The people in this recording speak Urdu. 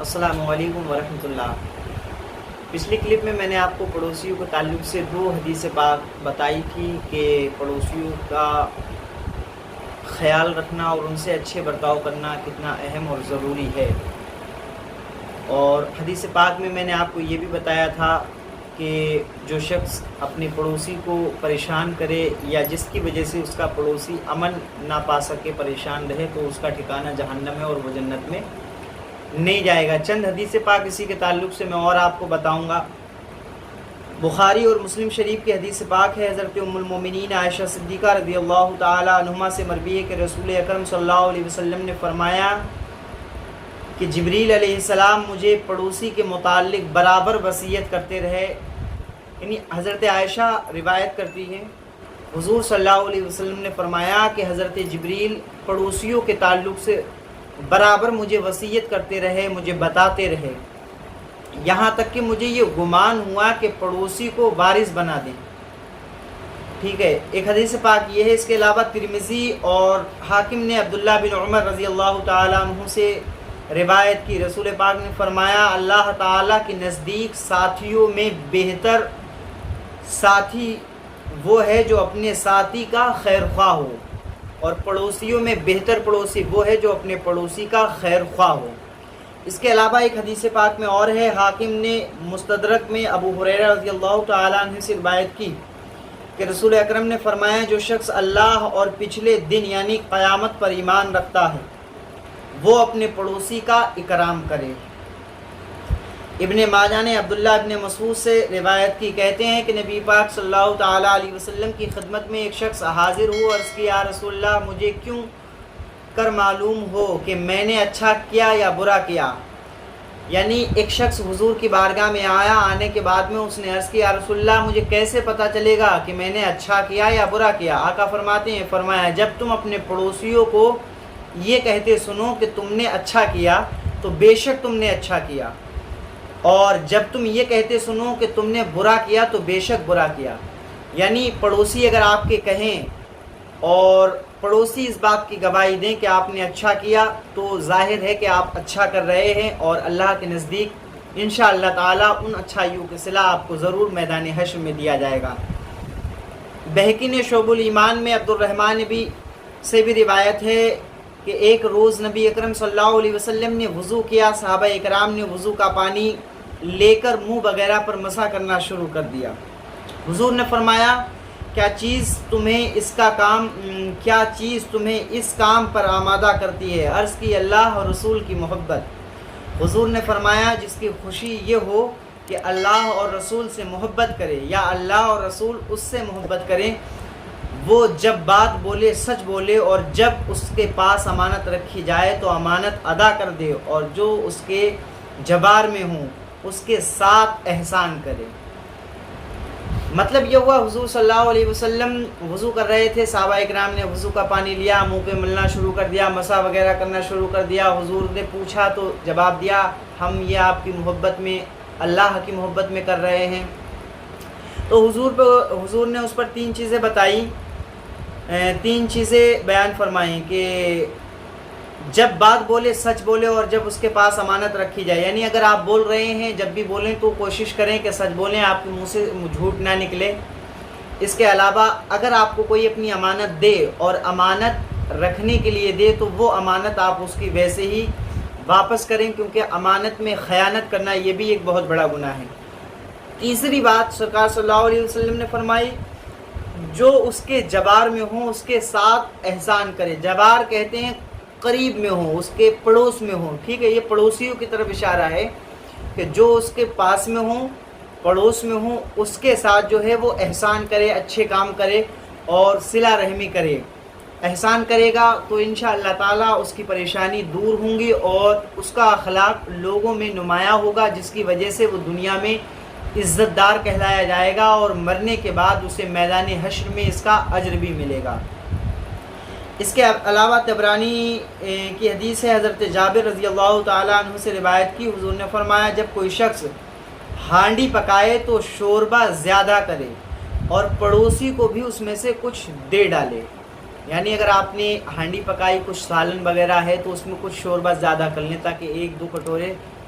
السلام علیکم ورحمۃ اللہ۔ پچھلی کلپ میں نے آپ کو پڑوسیوں کے تعلق سے 2 حدیث پاک بتائی تھی کہ پڑوسیوں کا خیال رکھنا اور ان سے اچھے برتاؤ کرنا کتنا اہم اور ضروری ہے۔ اور حدیث پاک میں نے آپ کو یہ بھی بتایا تھا کہ جو شخص اپنے پڑوسی کو پریشان کرے یا جس کی وجہ سے اس کا پڑوسی امن نہ پا سکے، پریشان رہے، تو اس کا ٹھکانہ جہنم ہے اور وہ جنت میں نہیں جائے گا۔ چند حدیث پاک اسی کے تعلق سے میں اور آپ کو بتاؤں گا۔ بخاری اور مسلم شریف کی حدیث پاک ہے، حضرت ام المومنین عائشہ صدیقہ رضی اللہ تعالی عنہما سے مروی ہے کہ رسول اکرم صلی اللہ علیہ وسلم نے فرمایا کہ جبریل علیہ السلام مجھے پڑوسی کے متعلق برابر وصیت کرتے رہے۔ یعنی حضرت عائشہ روایت کرتی ہیں، حضور صلی اللہ علیہ وسلم نے فرمایا کہ حضرت جبریل پڑوسیوں کے تعلق سے برابر مجھے وصیت کرتے رہے، مجھے بتاتے رہے، یہاں تک کہ مجھے یہ گمان ہوا کہ پڑوسی کو وارث بنا دیں۔ ٹھیک ہے، ایک حدیث پاک یہ ہے۔ اس کے علاوہ ترمذی اور حاکم نے عبداللہ بن عمر رضی اللہ تعالیٰ عنہ سے روایت کی، رسول پاک نے فرمایا اللہ تعالیٰ کے نزدیک ساتھیوں میں بہتر ساتھی وہ ہے جو اپنے ساتھی کا خیر خواہ ہو، اور پڑوسیوں میں بہتر پڑوسی وہ ہے جو اپنے پڑوسی کا خیر خواہ ہو۔ اس کے علاوہ ایک حدیث پاک میں اور ہے، حاکم نے مستدرک میں ابو ہریرہ رضی اللہ تعالیٰ عنہ سے روایت کی کہ رسول اکرم نے فرمایا جو شخص اللہ اور پچھلے دن یعنی قیامت پر ایمان رکھتا ہے وہ اپنے پڑوسی کا اکرام کرے۔ ابن ماجہ نے عبداللہ ابن مسعود سے روایت کی، کہتے ہیں کہ نبی پاک صلی اللہ تعالیٰ علیہ وسلم کی خدمت میں ایک شخص حاضر ہو، عرض کی یا رسول اللہ مجھے کیوں کر معلوم ہو کہ میں نے اچھا کیا یا برا کیا؟ یعنی ایک شخص حضور کی بارگاہ میں آیا، آنے کے بعد میں اس نے عرض کیا یا رسول اللہ مجھے کیسے پتہ چلے گا کہ میں نے اچھا کیا یا برا کیا؟ آقا فرماتے ہیں، فرمایا جب تم اپنے پڑوسیوں کو یہ کہتے سنو کہ تم نے اچھا کیا تو بے شک تم نے اچھا کیا، اور جب تم یہ کہتے سنو کہ تم نے برا کیا تو بے شک برا کیا۔ یعنی پڑوسی اگر آپ کے کہیں اور پڑوسی اس بات کی گواہی دیں کہ آپ نے اچھا کیا تو ظاہر ہے کہ آپ اچھا کر رہے ہیں، اور اللہ کے نزدیک انشاءاللہ تعالیٰ ان اچھائیوں کے صلہ آپ کو ضرور میدان حشر میں دیا جائے گا۔ بہقی نے شعب الایمان میں عبد الرحمن سے بھی روایت ہے کہ ایک روز نبی اکرم صلی اللہ علیہ وسلم نے وضو کیا، صحابہ اکرام نے وضو کا پانی لے کر منہ وغیرہ پر مسح کرنا شروع کر دیا۔ حضور نے فرمایا کیا چیز تمہیں اس کام پر آمادہ کرتی ہے؟ عرض کی اللہ اور رسول کی محبت۔ حضور نے فرمایا جس کی خوشی یہ ہو کہ اللہ اور رسول سے محبت کرے یا اللہ اور رسول اس سے محبت کریں، وہ جب بات بولے سچ بولے، اور جب اس کے پاس امانت رکھی جائے تو امانت ادا کر دے، اور جو اس کے جبار میں ہوں اس کے ساتھ احسان کرے۔ مطلب یہ ہوا حضور صلی اللہ علیہ وسلم وضو کر رہے تھے، صحابہ اکرام نے وضو کا پانی لیا، منہ پہ ملنا شروع کر دیا، مسح وغیرہ کرنا شروع کر دیا۔ حضور نے پوچھا تو جواب دیا ہم یہ آپ کی محبت میں، اللہ کی محبت میں کر رہے ہیں۔ تو حضور نے اس پر 3 چیزیں بتائی، 3 چیزیں بیان فرمائیں کہ جب بات بولے سچ بولے، اور جب اس کے پاس امانت رکھی جائے۔ یعنی اگر آپ بول رہے ہیں جب بھی بولیں تو کوشش کریں کہ سچ بولیں، آپ کے منہ سے جھوٹ نہ نکلے۔ اس کے علاوہ اگر آپ کو کوئی اپنی امانت دے اور امانت رکھنے کے لیے دے تو وہ امانت آپ اس کی ویسے ہی واپس کریں، کیونکہ امانت میں خیانت کرنا یہ بھی ایک بہت بڑا گناہ ہے۔ تیسری بات سرکار صلی اللہ علیہ وسلم نے فرمائی جو اس کے جبار میں ہوں اس کے ساتھ احسان کرے۔ جبار کہتے ہیں قریب میں ہوں، اس کے پڑوس میں ہوں۔ ٹھیک ہے، یہ پڑوسیوں کی طرف اشارہ ہے کہ جو اس کے پاس میں ہوں، پڑوس میں ہوں، اس کے ساتھ جو ہے وہ احسان کرے، اچھے کام کرے اور صلہ رحمی کرے۔ احسان کرے گا تو انشاءاللہ تعالیٰ اس کی پریشانی دور ہوں گی اور اس کا اخلاق لوگوں میں نمایاں ہوگا، جس کی وجہ سے وہ دنیا میں عزت دار کہلایا جائے گا، اور مرنے کے بعد اسے میدان حشر میں اس کا اجر بھی ملے گا۔ اس کے علاوہ طبرانی کی حدیث ہے، حضرت جابر رضی اللہ تعالیٰ عنہ سے روایت کی، حضور نے فرمایا جب کوئی شخص ہانڈی پکائے تو شوربہ زیادہ کرے اور پڑوسی کو بھی اس میں سے کچھ دے ڈالے۔ یعنی اگر آپ نے ہانڈی پکائی، کچھ سالن وغیرہ ہے تو اس میں کچھ شوربہ زیادہ کر لیں تاکہ 1-2 کٹورے